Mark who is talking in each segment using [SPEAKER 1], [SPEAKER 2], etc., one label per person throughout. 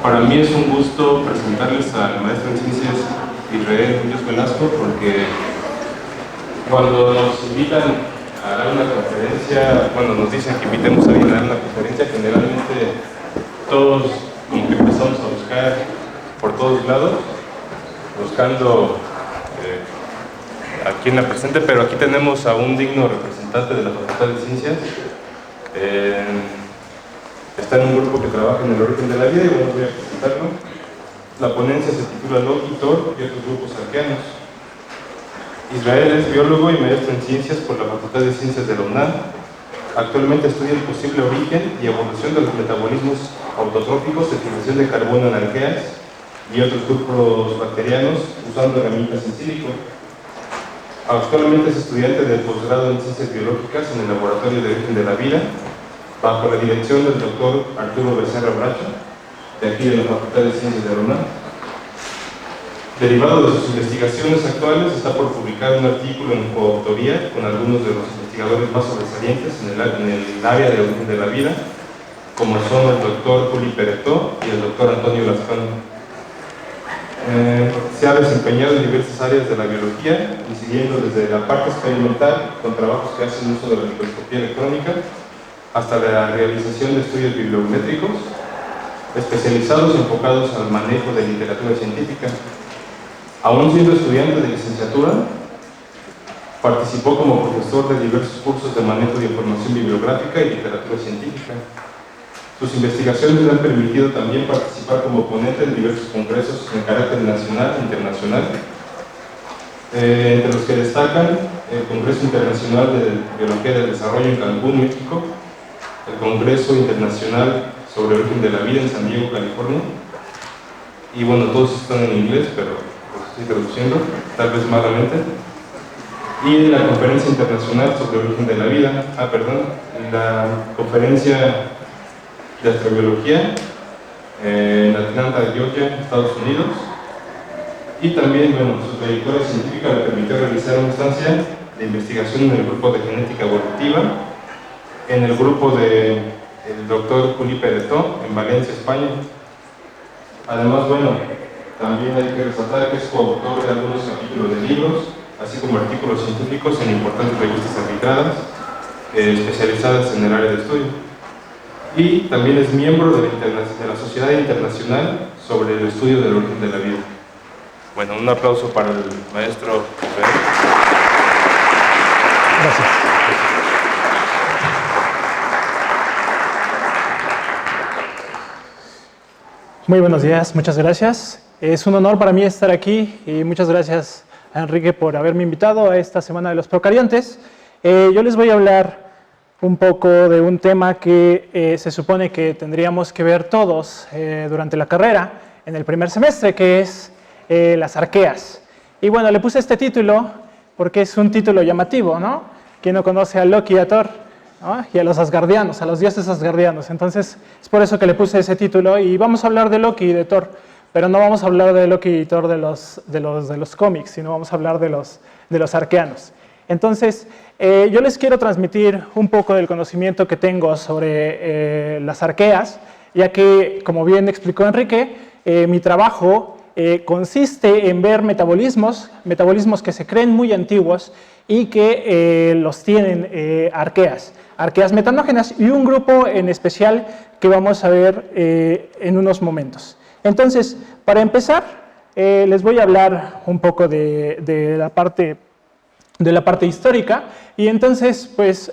[SPEAKER 1] Para mí es un gusto presentarles al maestro en ciencias Israel Muñoz Velasco, porque cuando nos invitan a dar una conferencia, bueno, nos dicen que invitemos a alguien a dar una conferencia, generalmente todos como que empezamos a buscar por todos lados, buscando a quien la presente, pero aquí tenemos a un digno representante de la Facultad de Ciencias. Está en un grupo que trabaja en el origen de la vida y bueno, voy a presentarlo. La ponencia se titula Loki, Thor y otros grupos arqueanos. Israel es biólogo y maestro en ciencias por la Facultad de Ciencias de la UNAM. Actualmente estudia el posible origen y evolución de los metabolismos autotróficos de fijación de carbono en arqueas y otros grupos bacterianos usando herramientas en sílico. Actualmente es estudiante del posgrado en Ciencias Biológicas en el Laboratorio de Origen de la Vida, bajo la dirección del doctor Arturo Becerra Bracho, de aquí de la Facultad de Ciencias de la UNAM. Derivado de sus investigaciones actuales, está por publicar un artículo en coautoría con algunos de los investigadores más sobresalientes en el área de origen de la vida, como son el doctor Juli Peretó y el doctor Antonio Lascano. Se ha desempeñado en diversas áreas de la biología, incidiendo desde la parte experimental, con trabajos que hacen uso de la microscopía electrónica, hasta la realización de estudios bibliométricos, especializados enfocados al manejo de literatura científica. Aún siendo estudiante de licenciatura, participó como profesor de diversos cursos de manejo de información bibliográfica y literatura científica. Sus investigaciones le han permitido también participar como ponente en diversos congresos de carácter nacional e internacional, entre los que destacan el Congreso Internacional de Biología del Desarrollo en Cancún, México, el Congreso Internacional sobre el Origen de la Vida en San Diego, California, y bueno, todos están en inglés, pero los estoy traduciendo, tal vez malamente, y la Conferencia Internacional sobre el Origen de la Vida, la Conferencia de Astrobiología en Atlanta, Georgia, Estados Unidos, y también, bueno, su trayectoria científica le permitió realizar una estancia de investigación en el grupo de genética evolutiva, en el grupo del doctor Juli Peretó, en Valencia, España. Además, bueno, también hay que resaltar que es coautor de algunos capítulos de libros, así como artículos científicos en importantes revistas arbitradas, especializadas en el área de estudio. Y también es miembro de la Sociedad Internacional sobre el Estudio del Origen de la Vida. Bueno, un aplauso para el maestro.
[SPEAKER 2] Gracias. Muy buenos días, muchas gracias. Es un honor para mí estar aquí y muchas gracias a Enrique por haberme invitado a esta Semana de los Procariontes. Yo les voy a hablar un poco de un tema que se supone que tendríamos que ver todos durante la carrera, en el primer semestre, que es las arqueas. Y bueno, le puse este título porque es un título llamativo, ¿no? ¿Quién no conoce a Loki y a Thor? ¿No? Y a los asgardianos, a los dioses asgardianos. Entonces, es por eso que le puse ese título. Y vamos a hablar de Loki y de Thor, pero no vamos a hablar de Loki y Thor de los cómics, sino vamos a hablar de los arqueanos. Entonces, yo les quiero transmitir un poco del conocimiento que tengo sobre las arqueas, ya que, como bien explicó Enrique, mi trabajo consiste en ver metabolismos que se creen muy antiguos y que los tienen arqueas metanógenas y un grupo en especial que vamos a ver en unos momentos. Entonces, para empezar, les voy a hablar un poco de la parte histórica, y entonces, pues,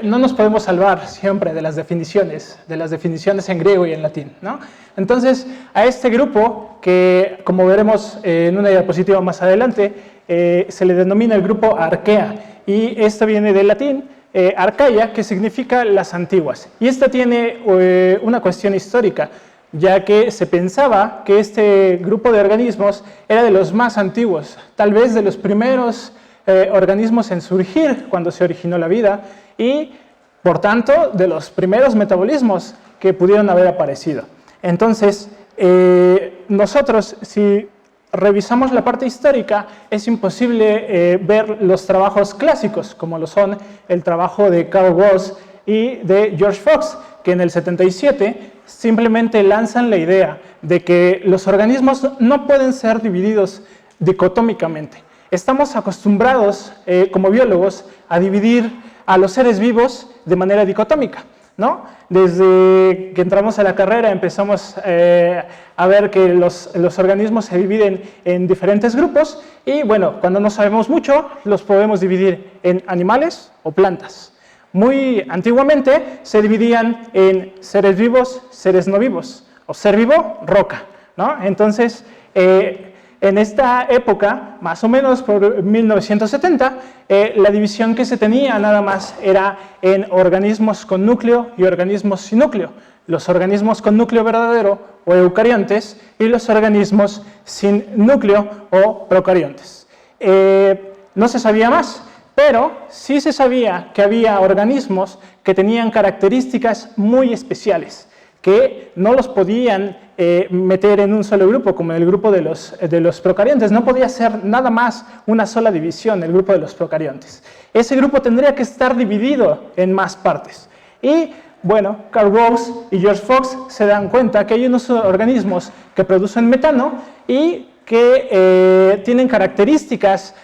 [SPEAKER 2] no nos podemos salvar siempre de las definiciones en griego y en latín, ¿no? Entonces, a este grupo, que como veremos en una diapositiva más adelante, se le denomina el grupo arquea, y esto viene del latín, arcaia, que significa las antiguas. Y esta tiene una cuestión histórica, ya que se pensaba que este grupo de organismos era de los más antiguos, tal vez de los primeros organismos en surgir cuando se originó la vida y, por tanto, de los primeros metabolismos que pudieron haber aparecido. Entonces, nosotros, si revisamos la parte histórica, es imposible ver los trabajos clásicos, como lo son el trabajo de Carl Woese y de George Fox, que en el 77 simplemente lanzan la idea de que los organismos no pueden ser divididos dicotómicamente. Estamos acostumbrados, como biólogos, a dividir a los seres vivos de manera dicotómica, ¿no? Desde que entramos a la carrera empezamos a ver que los organismos se dividen en diferentes grupos y, bueno, cuando no sabemos mucho, los podemos dividir en animales o plantas. Muy antiguamente se dividían en seres vivos, seres no vivos, o ser vivo, roca, ¿no? Entonces, en esta época, más o menos por 1970, la división que se tenía nada más era en organismos con núcleo y organismos sin núcleo. Los organismos con núcleo verdadero o eucariontes y los organismos sin núcleo o procariontes. No se sabía más, pero sí se sabía que había organismos que tenían características muy especiales, que no los podían meter en un solo grupo, como en el grupo de los procariontes. No podía ser nada más una sola división, el grupo de los procariontes. Ese grupo tendría que estar dividido en más partes. Y, bueno, Carl Rose y George Fox se dan cuenta que hay unos organismos que producen metano y que tienen características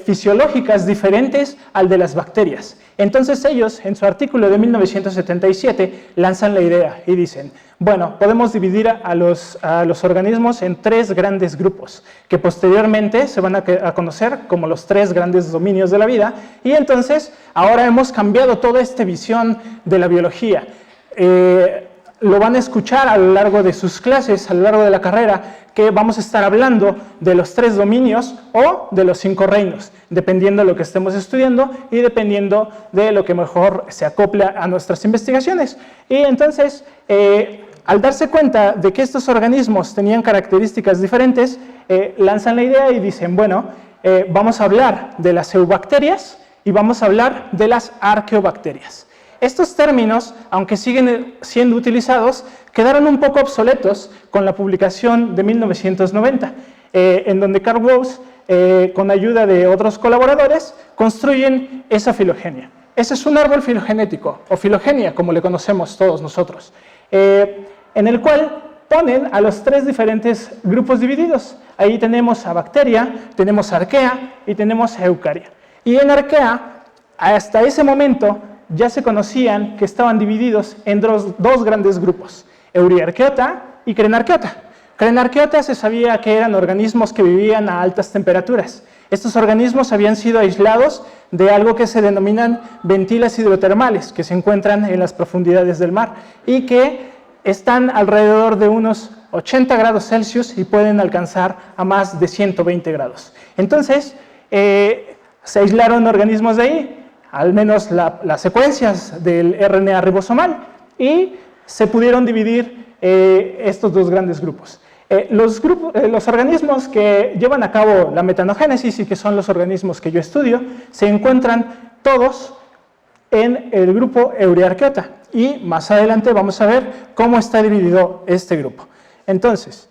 [SPEAKER 2] fisiológicas diferentes al de las bacterias. Entonces ellos, en su artículo de 1977, lanzan la idea y dicen, bueno, podemos dividir a los organismos en 3 grandes grupos, que posteriormente se van a conocer como los 3 grandes dominios de la vida, y entonces ahora hemos cambiado toda esta visión de la biología. Lo van a escuchar a lo largo de sus clases, a lo largo de la carrera, que vamos a estar hablando de los 3 dominios o de los 5 reinos, dependiendo de lo que estemos estudiando y dependiendo de lo que mejor se acopla a nuestras investigaciones. Y entonces, al darse cuenta de que estos organismos tenían características diferentes, lanzan la idea y dicen, bueno, vamos a hablar de las eubacterias y vamos a hablar de las arqueobacterias. Estos términos, aunque siguen siendo utilizados, quedaron un poco obsoletos con la publicación de 1990, en donde Carl Rose, con ayuda de otros colaboradores, construyen esa filogenia. Ese es un árbol filogenético, o filogenia, como le conocemos todos nosotros, en el cual ponen a los 3 diferentes grupos divididos. Ahí tenemos a bacteria, tenemos a arquea y tenemos a eucaria. Y en arquea, hasta ese momento, ya se conocían que estaban divididos en dos grandes grupos, Euriarchaeota y Crenarchaeota. Crenarchaeota se sabía que eran organismos que vivían a altas temperaturas. Estos organismos habían sido aislados de algo que se denominan ventilas hidrotermales, que se encuentran en las profundidades del mar y que están alrededor de unos 80 grados Celsius y pueden alcanzar a más de 120 grados. Entonces, se aislaron organismos de ahí, al menos las secuencias del RNA ribosomal, y se pudieron dividir estos 2 grandes grupos. Los organismos que llevan a cabo la metanogénesis y que son los organismos que yo estudio, se encuentran todos en el grupo Euriarchaeota, y más adelante vamos a ver cómo está dividido este grupo. Entonces,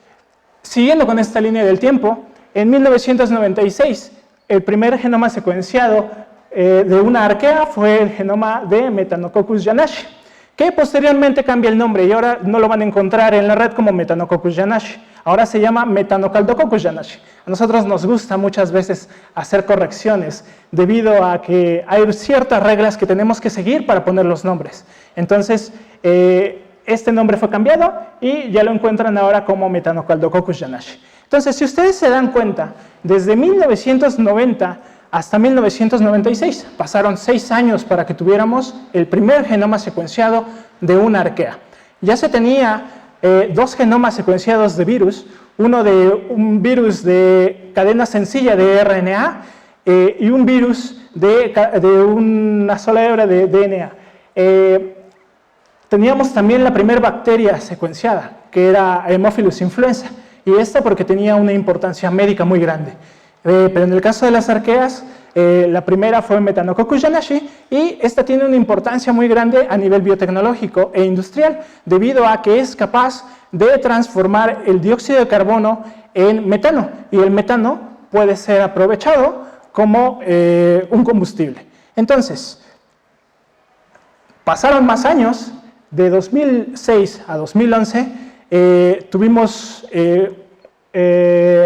[SPEAKER 2] siguiendo con esta línea del tiempo, en 1996, el primer genoma secuenciado de una arquea fue el genoma de Metanococcus janashi, que posteriormente cambia el nombre y ahora no lo van a encontrar en la red como Metanococcus janashi, ahora se llama Metanokaldococcus janashi. A nosotros nos gusta muchas veces hacer correcciones debido a que hay ciertas reglas que tenemos que seguir para poner los nombres. Entonces, este nombre fue cambiado y ya lo encuentran ahora como Metanokaldococcus janashi. Entonces, si ustedes se dan cuenta, desde 1990 hasta 1996, pasaron 6 años para que tuviéramos el primer genoma secuenciado de una arquea. Ya se tenía 2 genomas secuenciados de virus, uno de un virus de cadena sencilla de RNA y un virus de una sola hebra de DNA. Teníamos también la primera bacteria secuenciada, que era Haemophilus influenza, y esta porque tenía una importancia médica muy grande. Pero en el caso de las arqueas, la primera fue Metanococcus janashi y esta tiene una importancia muy grande a nivel biotecnológico e industrial debido a que es capaz de transformar el dióxido de carbono en metano y el metano puede ser aprovechado como un combustible. Entonces, pasaron más años de 2006 a 2011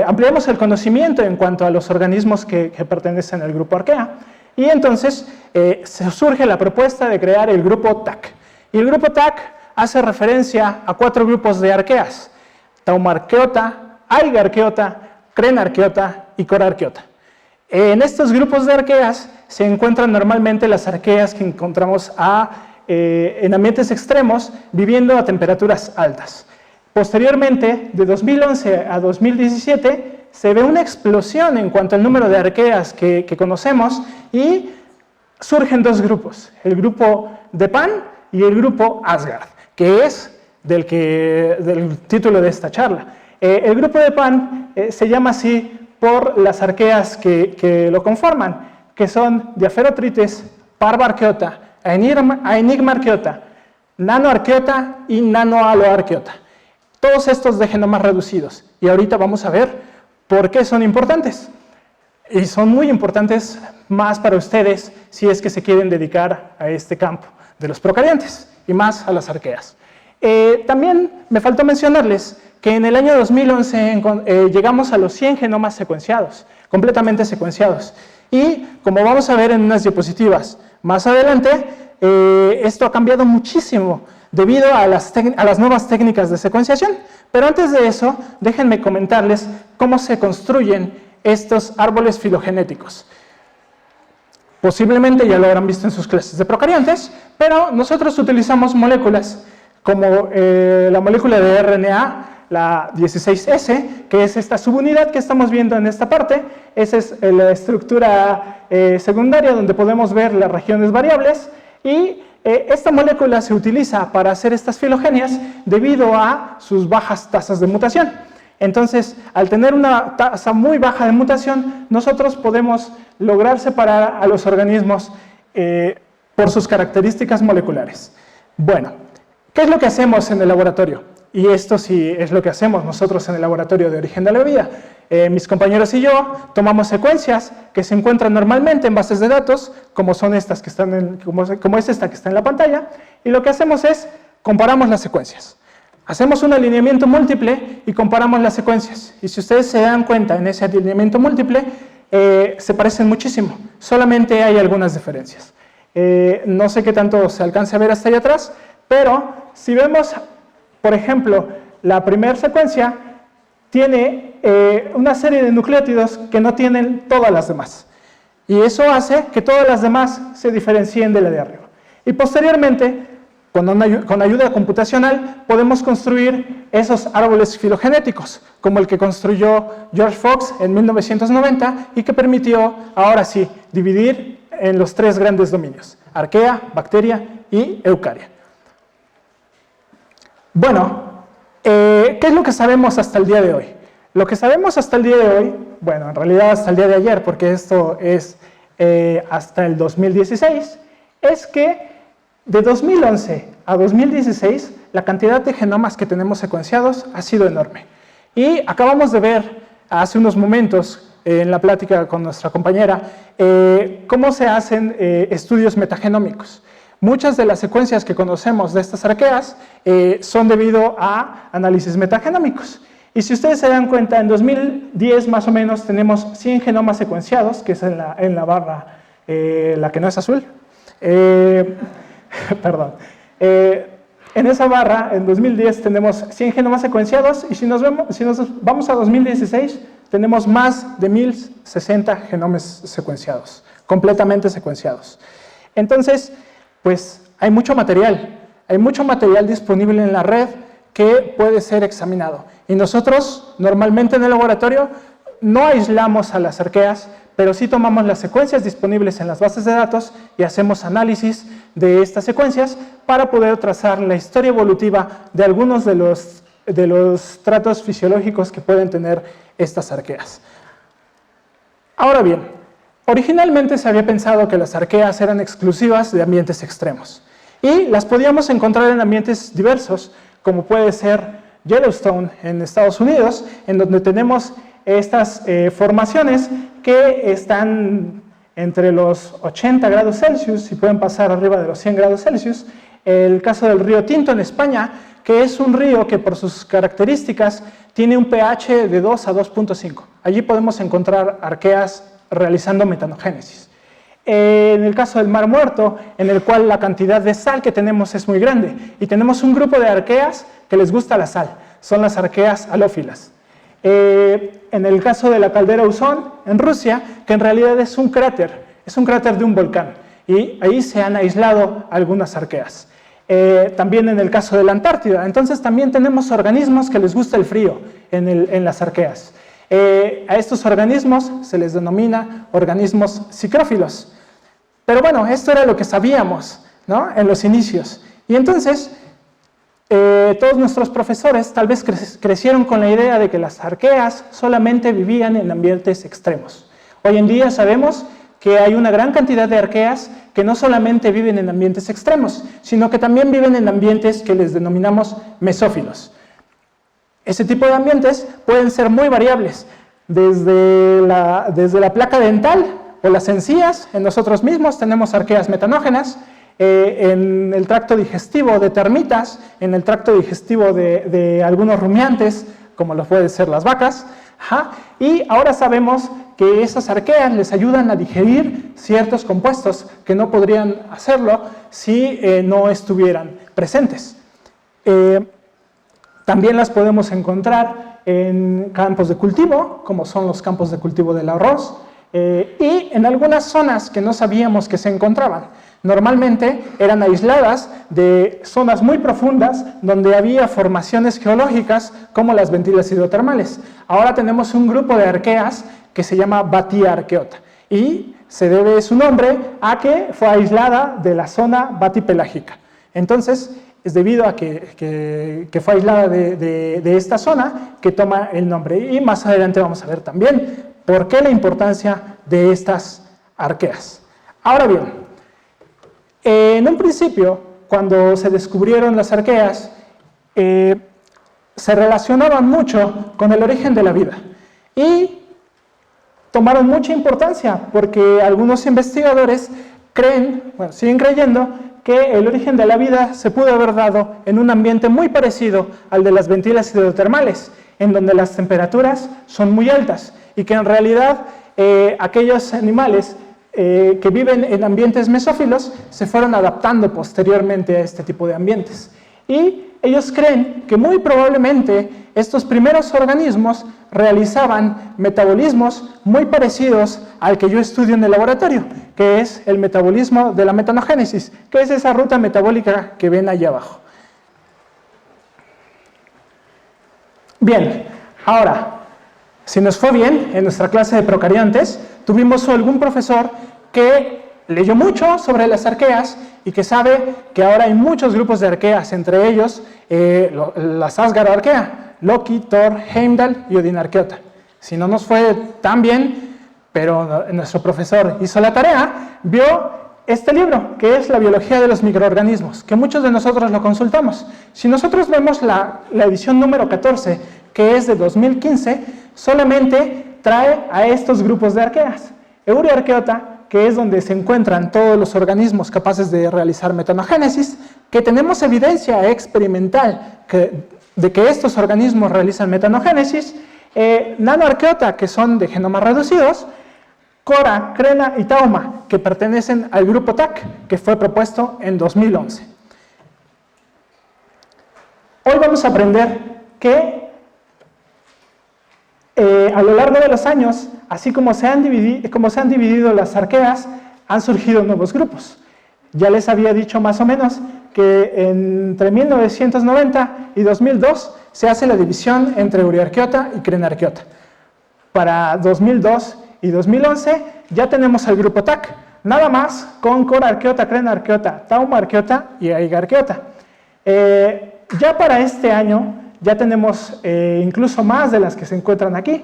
[SPEAKER 2] ampliamos el conocimiento en cuanto a los organismos que pertenecen al grupo Archaea, y entonces surge la propuesta de crear el grupo TAC. Y el grupo TAC hace referencia a 4 grupos de arqueas: Taumarchaeota, Aigarchaeota, Crenarchaeota y Corarchaeota. En estos grupos de arqueas se encuentran normalmente las arqueas que encontramos en ambientes extremos, viviendo a temperaturas altas. Posteriormente, de 2011 a 2017, se ve una explosión en cuanto al número de arqueas que conocemos, y surgen 2 grupos: el grupo de Pan y el grupo Asgard, que es del título de esta charla. El grupo de Pan se llama así por las arqueas que lo conforman, que son Diaferotrites, Parvarchaeota, Aenigmarchaeota, Nanoarchaeota y Nanoaloarchaeota. Todos estos de genomas reducidos. Y ahorita vamos a ver por qué son importantes. Y son muy importantes más para ustedes si es que se quieren dedicar a este campo de los procariontes y más a las arqueas. También me faltó mencionarles que en el año 2011 llegamos a los 100 genomas secuenciados, completamente secuenciados. Y como vamos a ver en unas diapositivas más adelante, esto ha cambiado muchísimo debido a las nuevas técnicas de secuenciación. Pero antes de eso, déjenme comentarles cómo se construyen estos árboles filogenéticos. Posiblemente ya lo habrán visto en sus clases de procariontes, pero nosotros utilizamos moléculas como la molécula de RNA, la 16S, que es esta subunidad que estamos viendo en esta parte. Esa es la estructura secundaria, donde podemos ver las regiones variables, y esta molécula se utiliza para hacer estas filogenias debido a sus bajas tasas de mutación. Entonces, al tener una tasa muy baja de mutación, nosotros podemos lograr separar a los organismos por sus características moleculares. Bueno, ¿qué es lo que hacemos en el laboratorio? Y esto sí es lo que hacemos nosotros en el laboratorio de Origen de la Vida. Mis compañeros y yo tomamos secuencias que se encuentran normalmente en bases de datos, como son estas que están como es esta que está en la pantalla, y lo que hacemos es comparamos las secuencias. Hacemos un alineamiento múltiple y comparamos las secuencias. Y si ustedes se dan cuenta, en ese alineamiento múltiple se parecen muchísimo, solamente hay algunas diferencias. No sé qué tanto se alcance a ver hasta allá atrás, pero si vemos, por ejemplo, la primera secuencia tiene una serie de nucleótidos que no tienen todas las demás. Y eso hace que todas las demás se diferencien de la de arriba. Y posteriormente, con ayuda computacional, podemos construir esos árboles filogenéticos, como el que construyó George Fox en 1990 y que permitió, ahora sí, dividir en los 3 grandes dominios: arquea, bacteria y eucaria. Bueno, ¿qué es lo que sabemos hasta el día de hoy? Lo que sabemos hasta el día de hoy, bueno, en realidad hasta el día de ayer, porque esto es hasta el 2016, es que de 2011 a 2016 la cantidad de genomas que tenemos secuenciados ha sido enorme. Y acabamos de ver hace unos momentos en la plática con nuestra compañera cómo se hacen estudios metagenómicos. Muchas de las secuencias que conocemos de estas arqueas son debido a análisis metagenómicos. Y si ustedes se dan cuenta, en 2010 más o menos tenemos 100 genomas secuenciados, que es en la barra, la que no es azul. Perdón. En esa barra, en 2010, tenemos 100 genomas secuenciados, y si nos vamos a 2016, tenemos más de 1060 genomas secuenciados, completamente secuenciados. Entonces, pues hay mucho material disponible en la red que puede ser examinado. Y nosotros, normalmente en el laboratorio, no aislamos a las arqueas, pero sí tomamos las secuencias disponibles en las bases de datos y hacemos análisis de estas secuencias para poder trazar la historia evolutiva de algunos de los tratos fisiológicos que pueden tener estas arqueas. Ahora bien, originalmente se había pensado que las arqueas eran exclusivas de ambientes extremos y las podíamos encontrar en ambientes diversos, como puede ser Yellowstone en Estados Unidos, en donde tenemos estas formaciones que están entre los 80 grados Celsius y pueden pasar arriba de los 100 grados Celsius, el caso del río Tinto en España, que es un río que por sus características tiene un pH de 2 a 2.5. Allí podemos encontrar arqueas realizando metanogénesis. En el caso del Mar Muerto, en el cual la cantidad de sal que tenemos es muy grande, y tenemos un grupo de arqueas que les gusta la sal, son las arqueas halófilas. En el caso de la caldera Usón, en Rusia, que en realidad es un cráter de un volcán, y ahí se han aislado algunas arqueas. También en el caso de la Antártida, entonces también tenemos organismos que les gusta el frío en las arqueas. A estos organismos se les denomina organismos psicrófilos. Pero bueno, esto era lo que sabíamos, ¿no?, en los inicios. Y entonces, todos nuestros profesores tal vez crecieron con la idea de que las arqueas solamente vivían en ambientes extremos. Hoy en día sabemos que hay una gran cantidad de arqueas que no solamente viven en ambientes extremos, sino que también viven en ambientes que les denominamos mesófilos. Ese tipo de ambientes pueden ser muy variables, desde la placa dental o las encías. En nosotros mismos tenemos arqueas metanógenas, en el tracto digestivo de termitas, en el tracto digestivo de algunos rumiantes, como lo pueden ser las vacas, y ahora sabemos que esas arqueas les ayudan a digerir ciertos compuestos que no podrían hacerlo si no estuvieran presentes. También las podemos encontrar en campos de cultivo, como son los campos de cultivo del arroz, y en algunas zonas que no sabíamos que se encontraban. Normalmente eran aisladas de zonas muy profundas donde había formaciones geológicas como las ventilas hidrotermales. Ahora tenemos un grupo de arqueas que se llama Batia arqueota, y se debe su nombre a que fue aislada de la zona batipelágica. Entonces, es debido a que fue aislada de esta zona que toma el nombre. Y más adelante vamos a ver también por qué la importancia de estas arqueas. Ahora bien, en un principio, cuando se descubrieron las arqueas, se relacionaban mucho con el origen de la vida y tomaron mucha importancia porque algunos investigadores siguen creyendo que el origen de la vida se pudo haber dado en un ambiente muy parecido al de las ventilas hidrotermales, en donde las temperaturas son muy altas y que en realidad aquellos animales que viven en ambientes mesófilos se fueron adaptando posteriormente a este tipo de ambientes. Y ellos creen que muy probablemente estos primeros organismos realizaban metabolismos muy parecidos al que yo estudio en el laboratorio, que es el metabolismo de la metanogénesis, que es esa ruta metabólica que ven ahí abajo. Bien, ahora, si nos fue bien en nuestra clase de procariontes, tuvimos algún profesor que leyó mucho sobre las arqueas y que sabe que ahora hay muchos grupos de arqueas, entre ellos las Asgard-arquea, Loki, Thor, Heimdall y Odin-arqueota. Si no nos fue tan bien, pero nuestro profesor hizo la tarea, vio este libro, que es La biología de los microorganismos, que muchos de nosotros lo consultamos. Si nosotros vemos la edición número 14, que es de 2015, solamente trae a estos grupos de arqueas. Euryarchaeota, que es donde se encuentran todos los organismos capaces de realizar metanogénesis, que tenemos evidencia experimental de que estos organismos realizan metanogénesis, Nanoarchaeota, que son de genomas reducidos, Cora, Crena y Tauma, que pertenecen al grupo TAC, que fue propuesto en 2011. Hoy vamos a aprender que a lo largo de los años, así como se han dividido las arqueas, han surgido nuevos grupos. Ya les había dicho más o menos que entre 1990 y 2002 se hace la división entre Euryarchaeota y Crenarchaeota. Para 2002 y 2011 ya tenemos el grupo TAC, nada más con Corarchaeota, Crenarchaeota, Taumarchaeota y Aigarchaeota. Ya para este año ya tenemos incluso más de las que se encuentran aquí,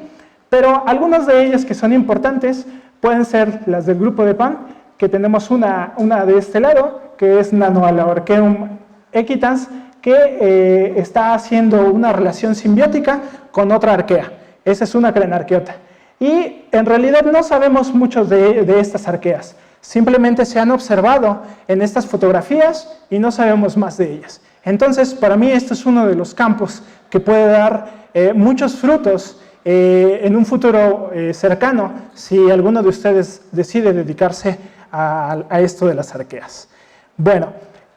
[SPEAKER 2] pero algunas de ellas que son importantes pueden ser las del grupo de Pan, que tenemos una de este lado, que es Nanoalaorchaeum equitans, que está haciendo una relación simbiótica con otra arquea. Esa es una Crenarchaeota. Y en realidad no sabemos mucho de estas arqueas. Simplemente se han observado en estas fotografías y no sabemos más de ellas. Entonces, para mí, este es uno de los campos que puede dar muchos frutos en un futuro cercano si alguno de ustedes decide dedicarse a esto de las arqueas. Bueno,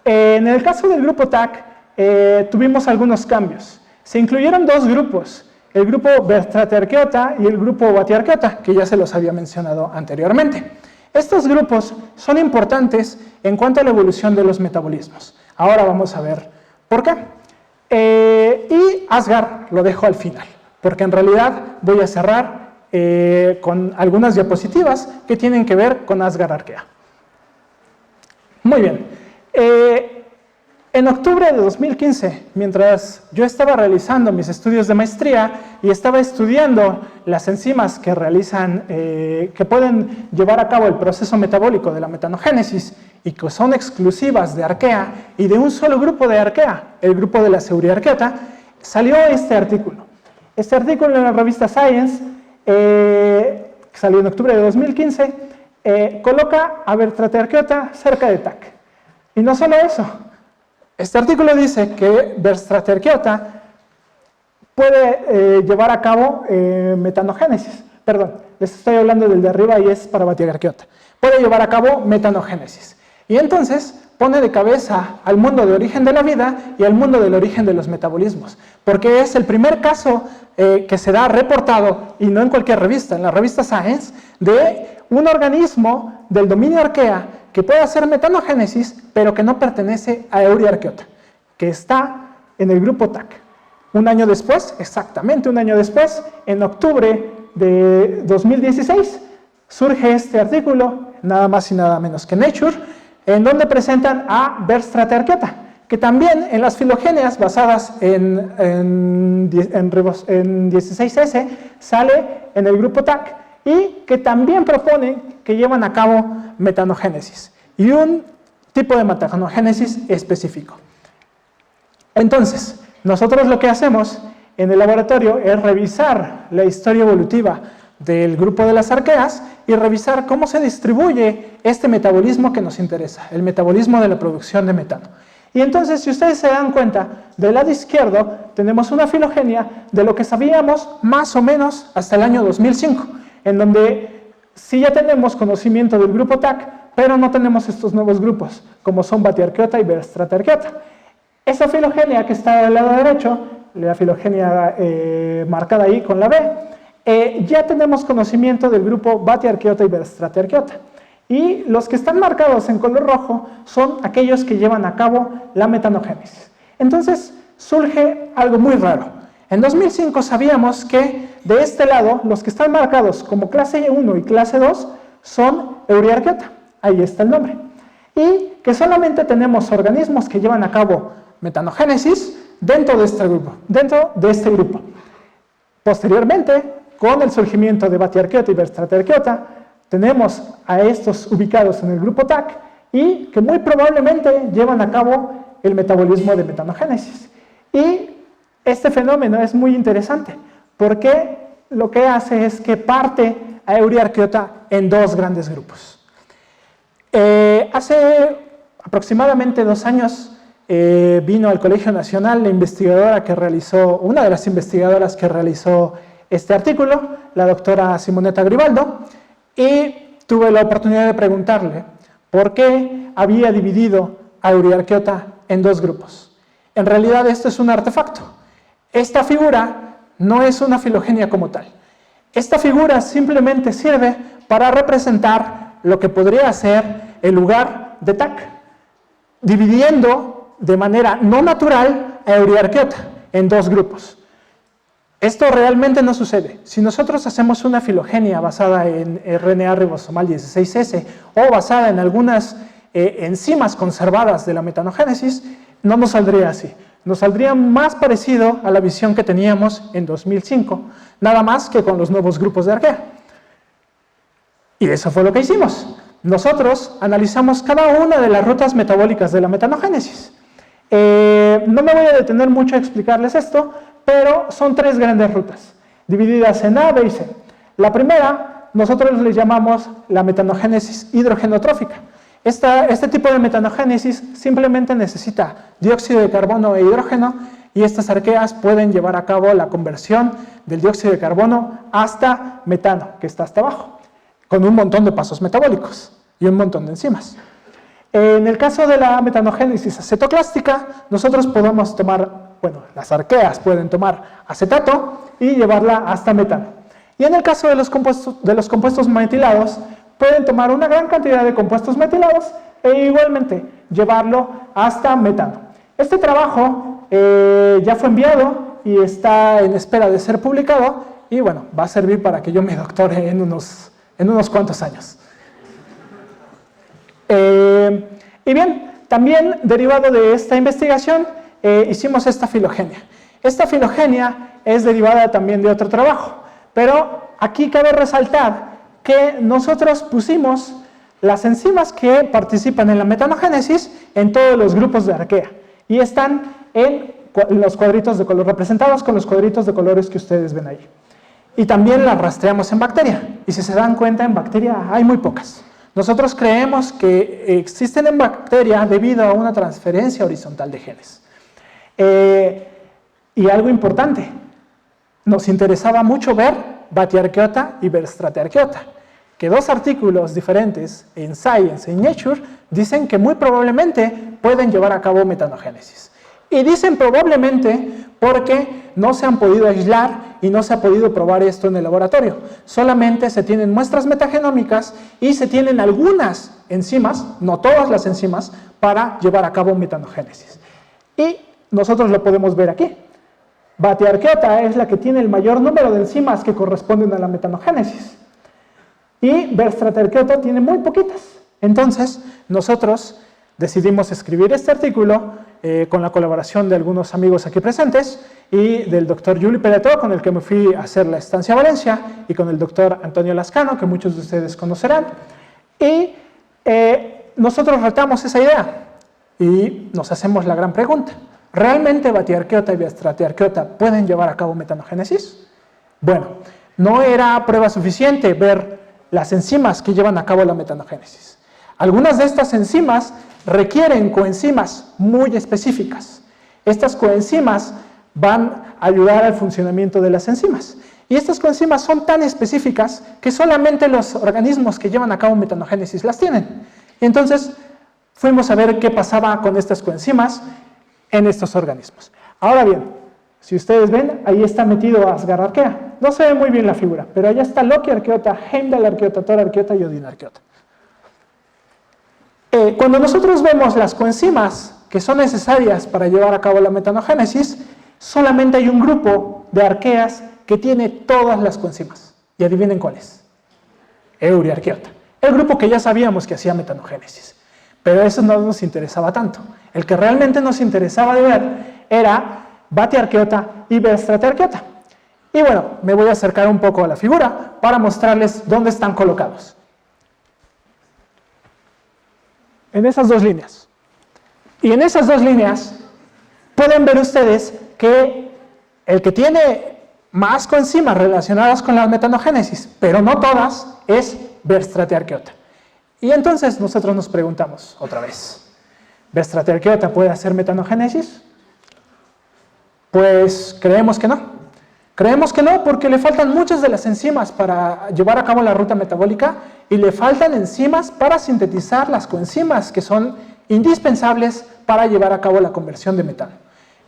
[SPEAKER 2] en el caso del grupo TAC tuvimos algunos cambios. Se incluyeron dos grupos, el grupo Verstraterkeota y el grupo Batiarkeota, que ya se los había mencionado anteriormente. Estos grupos son importantes en cuanto a la evolución de los metabolismos. Ahora vamos a ver por qué. Y Asgard lo dejo al final, porque en realidad voy a cerrar con algunas diapositivas que tienen que ver con Asgard Arquea. Muy bien. En octubre de 2015, mientras yo estaba realizando mis estudios de maestría y estaba estudiando las enzimas que realizan, que pueden llevar a cabo el proceso metabólico de la metanogénesis y que son exclusivas de Arquea y de un solo grupo de Arquea, el grupo de la Euriarqueota, salió este artículo. Este artículo en la revista Science, que salió en octubre de 2015, coloca a Verstraterkeota cerca de TAC. Y no solo eso. Este artículo dice que Verstraterkeota puede llevar a cabo metanogénesis. Perdón, les estoy hablando del de arriba y es para Batiarkeota. Puede llevar a cabo metanogénesis. Y entonces pone de cabeza al mundo de origen de la vida y al mundo del origen de los metabolismos. Porque es el primer caso que se da reportado, y no en cualquier revista, en la revista Science, de un organismo del dominio Arquea que puede hacer metanogénesis, pero que no pertenece a Euriarqueota, que está en el grupo TAC. Un año después, exactamente un año después, en octubre de 2016, surge este artículo, nada más y nada menos que Nature, en donde presentan a Verstraterkeota, que también en las filogenias basadas en 16S sale en el grupo TAC, y que también proponen que llevan a cabo metanogénesis y un tipo de metanogénesis específico. Entonces, nosotros lo que hacemos en el laboratorio es revisar la historia evolutiva del grupo de las arqueas y revisar cómo se distribuye este metabolismo que nos interesa, el metabolismo de la producción de metano. Y entonces, si ustedes se dan cuenta, del lado izquierdo tenemos una filogenia de lo que sabíamos más o menos hasta el año 2005, en donde sí ya tenemos conocimiento del grupo TAC, pero no tenemos estos nuevos grupos, como son Batiarkeota y Verstraterkeota. Esa filogenia que está del lado derecho, la filogenia marcada ahí con la B, ya tenemos conocimiento del grupo Batiarkeota y Verstraterkeota. Y los que están marcados en color rojo son aquellos que llevan a cabo la metanogénesis. Entonces surge algo muy raro. En 2005 sabíamos que de este lado, los que están marcados como clase 1 y clase 2 son Euriarqueota, ahí está el nombre. Y que solamente tenemos organismos que llevan a cabo metanogénesis dentro de este grupo. Posteriormente, con el surgimiento de Batiarkeota y Verstraterkeota, tenemos a estos ubicados en el grupo TAC y que muy probablemente llevan a cabo el metabolismo de metanogénesis. Y este fenómeno es muy interesante porque lo que hace es que parte a Euriarqueota en dos grandes grupos. Hace aproximadamente 2 años vino al Colegio Nacional la investigadora que realizó, una de las investigadoras que realizó este artículo, la doctora Simonetta Gribaldo, y tuve la oportunidad de preguntarle por qué había dividido a Euriarqueota en dos grupos. En realidad esto es un artefacto. Esta figura no es una filogenia como tal. Esta figura simplemente sirve para representar lo que podría ser el lugar de TAC, dividiendo de manera no natural a Euriarqueota en dos grupos. Esto realmente no sucede. Si nosotros hacemos una filogenia basada en RNA ribosomal 16S o basada en algunas enzimas conservadas de la metanogénesis, no nos saldría así. Nos saldría más parecido a la visión que teníamos en 2005, nada más que con los nuevos grupos de Arquea. Y eso fue lo que hicimos. Nosotros analizamos cada una de las rutas metabólicas de la metanogénesis. No me voy a detener mucho a explicarles esto, pero son 3 grandes rutas, divididas en A, B y C. La primera nosotros le llamamos la metanogénesis hidrogenotrófica. Este tipo de metanogénesis simplemente necesita dióxido de carbono e hidrógeno, y estas arqueas pueden llevar a cabo la conversión del dióxido de carbono hasta metano, que está hasta abajo, con un montón de pasos metabólicos y un montón de enzimas. En el caso de la metanogénesis acetoclástica, nosotros podemos tomar, bueno, las arqueas pueden tomar acetato y llevarla hasta metano. Y en el caso de los compuestos metilados, pueden tomar una gran cantidad de compuestos metilados e igualmente llevarlo hasta metano. Este trabajo ya fue enviado y está en espera de ser publicado, y bueno, va a servir para que yo me doctore en unos cuantos años. Y bien, también derivado de esta investigación hicimos esta filogenia. Esta filogenia es derivada también de otro trabajo, pero aquí cabe resaltar que nosotros pusimos las enzimas que participan en la metanogénesis en todos los grupos de arquea, y están en los cuadritos de color, representados con los cuadritos de colores que ustedes ven ahí. Y también las rastreamos en bacteria, y si se dan cuenta, en bacteria hay muy pocas. Nosotros creemos que existen en bacteria debido a una transferencia horizontal de genes. Y algo importante, nos interesaba mucho ver Batiarchaeota y ver Stratiarchaeota, que dos artículos diferentes en Science y Nature dicen que muy probablemente pueden llevar a cabo metanogénesis. Y dicen probablemente porque no se han podido aislar y no se ha podido probar esto en el laboratorio. Solamente se tienen muestras metagenómicas y se tienen algunas enzimas, no todas las enzimas, para llevar a cabo metanogénesis. Y nosotros lo podemos ver aquí. Batiarchaeota es la que tiene el mayor número de enzimas que corresponden a la metanogénesis. Y Stratiarchaeota tiene muy poquitas. Entonces, nosotros decidimos escribir este artículo con la colaboración de algunos amigos aquí presentes y del doctor Juli Peretó, con el que me fui a hacer la estancia a Valencia, y con el doctor Antonio Lascano, que muchos de ustedes conocerán. Y nosotros retamos esa idea y nos hacemos la gran pregunta: ¿realmente Batiarchaeota y Stratiarchaeota pueden llevar a cabo metanogénesis? Bueno, no era prueba suficiente ver las enzimas que llevan a cabo la metanogénesis. Algunas de estas enzimas requieren coenzimas muy específicas. Estas coenzimas van a ayudar al funcionamiento de las enzimas. Y estas coenzimas son tan específicas que solamente los organismos que llevan a cabo metanogénesis las tienen. Y entonces fuimos a ver qué pasaba con estas coenzimas en estos organismos. Ahora bien, si ustedes ven, ahí está metido Asgar arquea. No se ve muy bien la figura, pero allá está Loki arqueota, Heimdall arqueota, Thor arqueota y Odin arqueota. Cuando nosotros vemos las coenzimas que son necesarias para llevar a cabo la metanogénesis, solamente hay un grupo de arqueas que tiene todas las coenzimas. ¿Y adivinen cuál es? Euriarchaeota. El grupo que ya sabíamos que hacía metanogénesis. Pero eso no nos interesaba tanto. El que realmente nos interesaba de ver era Batiarchaeota y Stratiarchaeota. Y bueno, me voy a acercar un poco a la figura para mostrarles dónde están colocados. En esas dos líneas. Y en esas dos líneas pueden ver ustedes que el que tiene más coenzimas relacionadas con la metanogénesis, pero no todas, es Stratiarchaeota. Y entonces nosotros nos preguntamos otra vez, ¿Stratiarchaeota puede hacer metanogénesis? Pues creemos que no. Creemos que no porque le faltan muchas de las enzimas para llevar a cabo la ruta metabólica y le faltan enzimas para sintetizar las coenzimas que son indispensables para llevar a cabo la conversión de metano.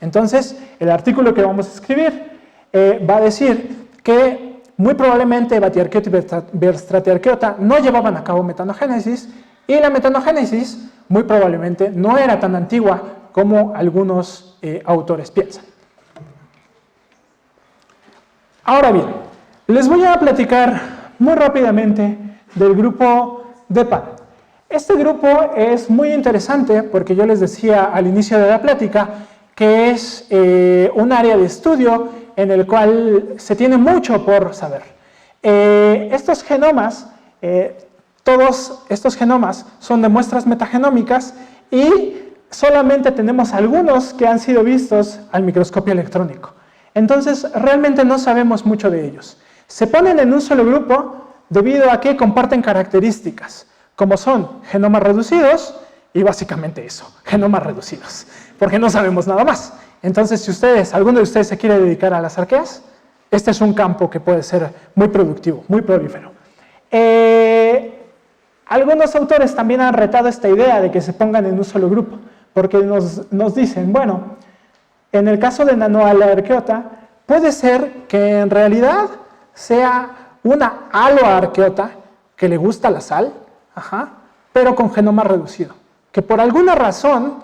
[SPEAKER 2] Entonces, el artículo que vamos a escribir va a decir que muy probablemente Batiarchaeota y Stratiarchaeota no llevaban a cabo metanogénesis, y la metanogénesis muy probablemente no era tan antigua como algunos autores piensan. Ahora bien, les voy a platicar muy rápidamente del grupo de PAN. Este grupo es muy interesante porque yo les decía al inicio de la plática que es un área de estudio en el cual se tiene mucho por saber. Estos genomas, todos estos genomas son de muestras metagenómicas y solamente tenemos algunos que han sido vistos al microscopio electrónico. Entonces, realmente no sabemos mucho de ellos. Se ponen en un solo grupo debido a que comparten características, como son genomas reducidos y básicamente eso, genomas reducidos, porque no sabemos nada más. Entonces, si alguno de ustedes se quiere dedicar a las arqueas, este es un campo que puede ser muy productivo, muy prolífero. Algunos autores también han retado esta idea de que se pongan en un solo grupo, porque nos dicen, bueno, en el caso de Nanoaloarqueota, puede ser que en realidad sea una aloarqueota que le gusta la sal, pero con genoma reducido, que por alguna razón,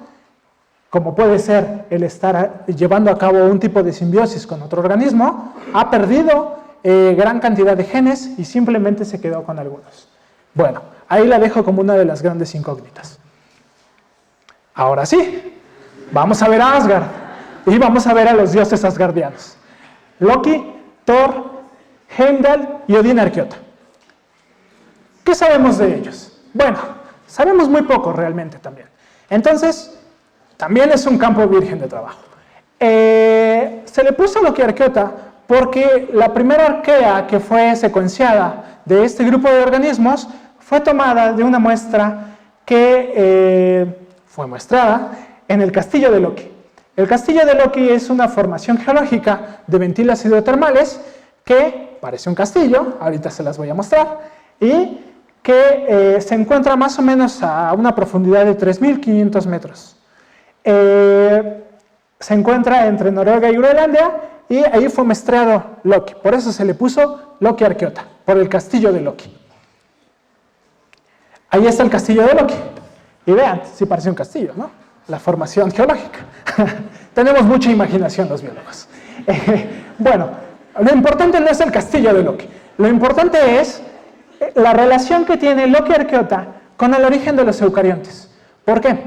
[SPEAKER 2] como puede ser el estar llevando a cabo un tipo de simbiosis con otro organismo, ha perdido gran cantidad de genes y simplemente se quedó con algunos. Bueno, ahí la dejo como una de las grandes incógnitas. Ahora sí, vamos a ver a Asgard y vamos a ver a los dioses asgardianos. Loki, Thor, Heimdall y Odín Arqueota. ¿Qué sabemos de ellos? Bueno, sabemos muy poco realmente también. Entonces, también es un campo virgen de trabajo. Se le puso Loki Arqueota porque la primera arquea que fue secuenciada de este grupo de organismos fue tomada de una muestra que fue muestrada en el castillo de Loki. El castillo de Loki es una formación geológica de ventilas hidrotermales que parece un castillo, ahorita se las voy a mostrar, y que se encuentra más o menos a una profundidad de 3.500 metros. Se encuentra entre Noruega y Groenlandia y ahí fue muestrado Loki, por eso se le puso Loki Arqueota, por el castillo de Loki. Ahí está el castillo de Loki, y vean, sí parece un castillo, ¿no? La formación geológica. Tenemos mucha imaginación los biólogos. Bueno, lo importante no es el castillo de Loki, lo importante es la relación que tiene Loki Arqueota con el origen de los eucariontes. ¿Por qué?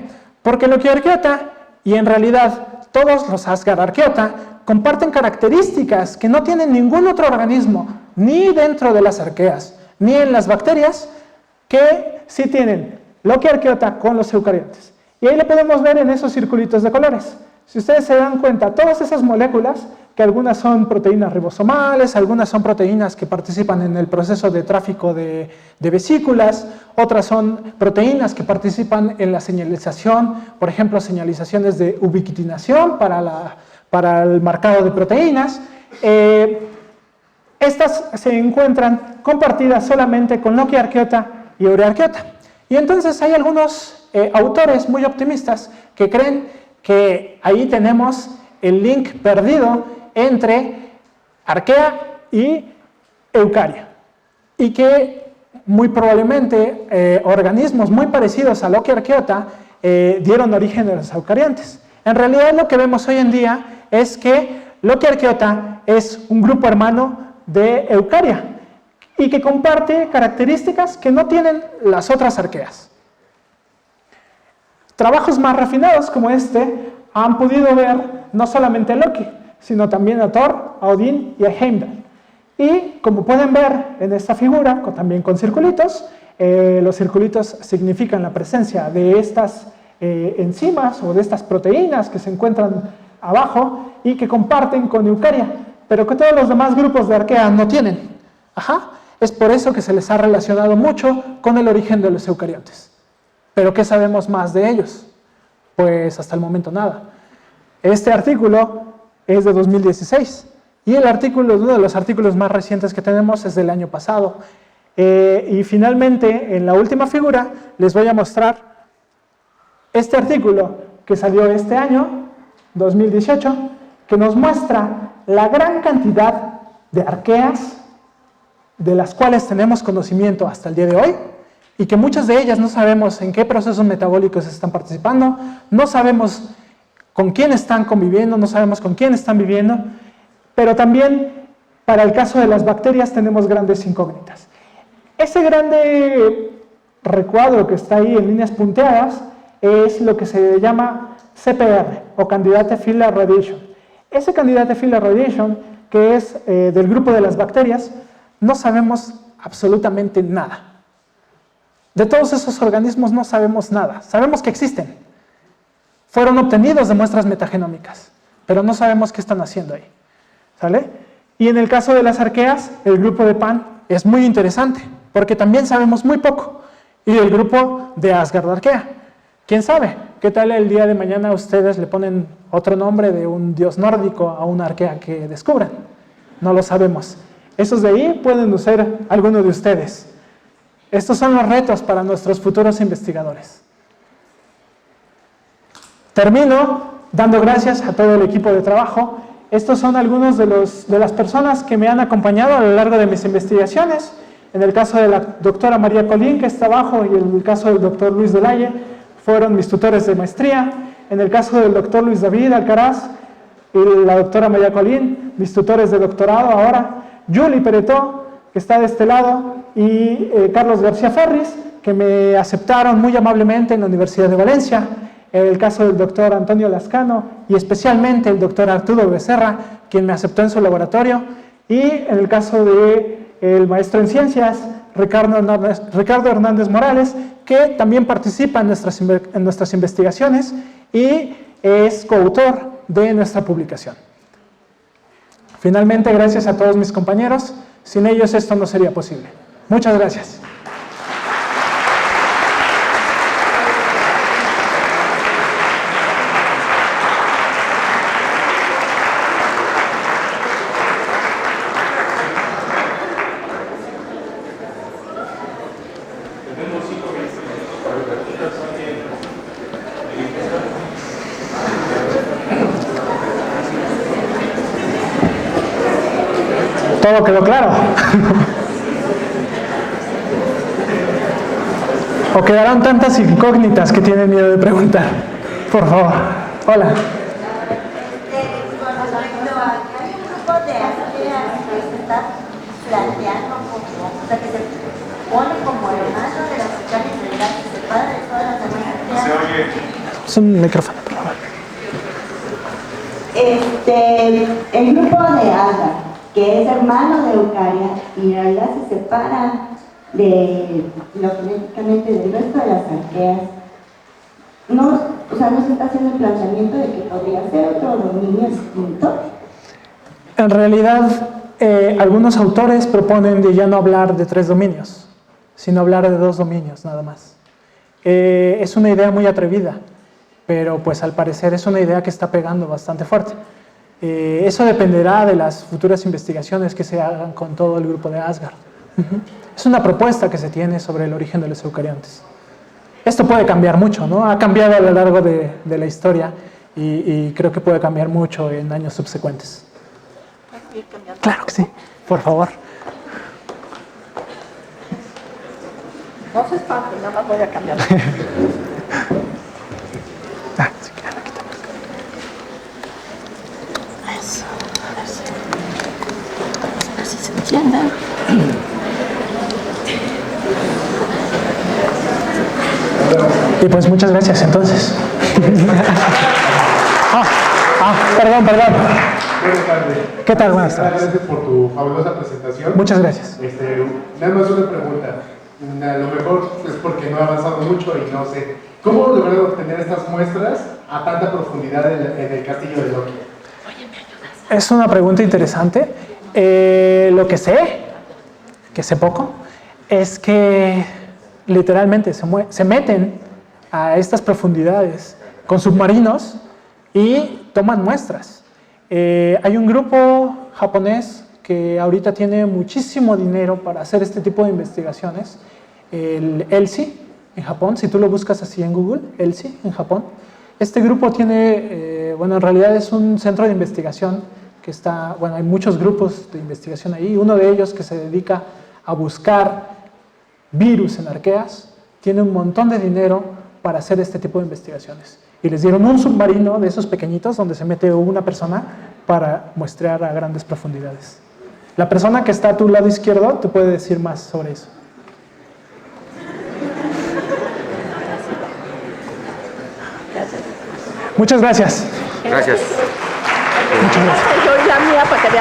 [SPEAKER 2] Porque Loki Arqueota, y en realidad todos los Asgard Arqueota, comparten características que no tienen ningún otro organismo, ni dentro de las arqueas, ni en las bacterias, que sí tienen Loki Arqueota con los eucariontes. Y ahí lo podemos ver en esos circulitos de colores. Si ustedes se dan cuenta, todas esas moléculas, que algunas son proteínas ribosomales, algunas son proteínas que participan en el proceso de tráfico de vesículas, otras son proteínas que participan en la señalización, por ejemplo, señalizaciones de ubiquitinación para el marcado de proteínas. Estas se encuentran compartidas solamente con Loki Arqueota y Euryarqueota. Y entonces hay algunos autores muy optimistas que creen que ahí tenemos el link perdido entre arquea y eucaria, y que muy probablemente organismos muy parecidos a Loki Arqueota dieron origen a los eucariontes. En realidad lo que vemos hoy en día es que Loki Arqueota es un grupo hermano de Eucaria y que comparte características que no tienen las otras arqueas. Trabajos más refinados como este han podido ver no solamente a Loki, sino también a Thor, a Odín y a Heimdall. Y como pueden ver en esta figura, también con circulitos, los circulitos significan la presencia de estas enzimas o de estas proteínas que se encuentran abajo y que comparten con Eucaria, pero que todos los demás grupos de arquea no tienen. Es por eso que se les ha relacionado mucho con el origen de los eucariontes. ¿Pero qué sabemos más de ellos? Pues hasta el momento nada. Este artículo es de 2016 y uno de los artículos más recientes que tenemos es del año pasado. Y finalmente, en la última figura, les voy a mostrar este artículo que salió este año, 2018, que nos muestra la gran cantidad de arqueas de las cuales tenemos conocimiento hasta el día de hoy, y que muchas de ellas no sabemos en qué procesos metabólicos están participando, no sabemos con quién están conviviendo, no sabemos con quién están viviendo, pero también para el caso de las bacterias tenemos grandes incógnitas. Ese grande recuadro que está ahí en líneas punteadas es lo que se llama CPR o Candidate Filler Radiation. Ese Candidate Filler Radiation, que es del grupo de las bacterias, no sabemos absolutamente nada. De todos esos organismos no sabemos nada, sabemos que existen. Fueron obtenidos de muestras metagenómicas, pero no sabemos qué están haciendo ahí. ¿Sale? Y en el caso de las arqueas, el grupo de Pan es muy interesante, porque también sabemos muy poco. Y del grupo de Asgard Arkea. ¿Quién sabe? ¿Qué tal el día de mañana ustedes le ponen otro nombre de un dios nórdico a una Arkea que descubran? No lo sabemos. Esos de ahí pueden ser algunos de ustedes. Estos son los retos para nuestros futuros investigadores. Termino dando gracias a todo el equipo de trabajo. Estos son algunos de las personas que me han acompañado a lo largo de mis investigaciones. En el caso de la doctora María Colín, que está abajo, y en el caso del doctor Luis Delaye, fueron mis tutores de maestría. En el caso del doctor Luis David Alcaraz y la doctora María Colín, mis tutores de doctorado ahora. Julie Peretó, que está de este lado, y Carlos García Ferris, que me aceptaron muy amablemente en la Universidad de Valencia. En el caso del doctor Antonio Lascano y especialmente el doctor Arturo Becerra, quien me aceptó en su laboratorio. Y en el caso del maestro en ciencias, Ricardo Hernández Morales, que también participa en nuestras investigaciones y es coautor de nuestra publicación. Finalmente, gracias a todos mis compañeros. Sin ellos esto no sería posible. Muchas gracias. ¿Todo quedó claro? ¿O quedaron tantas incógnitas que tienen miedo de preguntar? Por favor. Hola.
[SPEAKER 3] Con respecto a que hay un grupo de Arkea que se está planteando como, o sea, que se pone como hermano de las Arqueas en realidad, que se separa de todas las demás Arqueas.
[SPEAKER 1] Se oye.
[SPEAKER 2] Es un micrófono, por favor.
[SPEAKER 3] El grupo de Asgard, que es hermano de Eucaria, y en realidad se separa de lo genéticamente del resto de las Arqueas. No, o sea, no se está haciendo el planteamiento de que podría ser otro dominio distinto.
[SPEAKER 2] En realidad, algunos autores proponen de ya no hablar de 3 dominios, sino hablar de 2 dominios nada más. Es una idea muy atrevida, pero pues al parecer es una idea que está pegando bastante fuerte. Eso dependerá de las futuras investigaciones que se hagan con todo el grupo de Asgard. Es una propuesta que se tiene sobre el origen de los eucariontes. Esto puede cambiar mucho, ¿no? Ha cambiado a lo largo de la historia y creo que puede cambiar mucho en años subsecuentes. Claro que sí, por favor.
[SPEAKER 4] No se espante, nada más voy a cambiar.
[SPEAKER 2] Sí, claro, aquí está.
[SPEAKER 4] Eso, a ver si se entiende.
[SPEAKER 2] Y pues muchas gracias entonces. Perdón.
[SPEAKER 5] Buenas tardes.
[SPEAKER 2] ¿Qué tal? Buenas tardes.
[SPEAKER 5] Gracias por tu fabulosa presentación.
[SPEAKER 2] Muchas gracias.
[SPEAKER 5] Nada más una pregunta. A lo mejor es porque no he avanzado mucho y no sé. ¿Cómo lograron obtener estas muestras a tanta profundidad en el castillo de Loki?
[SPEAKER 2] Es una pregunta interesante. Lo que sé poco, es que literalmente se meten a estas profundidades con submarinos y toman muestras. Hay un grupo japonés que ahorita tiene muchísimo dinero para hacer este tipo de investigaciones, el ELSI en Japón. Si tú lo buscas así en Google, ELSI en Japón, este grupo tiene, en realidad es un centro de investigación que está, hay muchos grupos de investigación ahí. Uno de ellos que se dedica a buscar virus en arqueas, tiene un montón de dinero para hacer este tipo de investigaciones. Y les dieron un submarino de esos pequeñitos donde se mete una persona para muestrear a grandes profundidades. La persona que está a tu lado izquierdo te puede decir más sobre eso. Muchas gracias.
[SPEAKER 6] Gracias.
[SPEAKER 2] Muchas gracias.
[SPEAKER 4] Yo y la mía para que vean.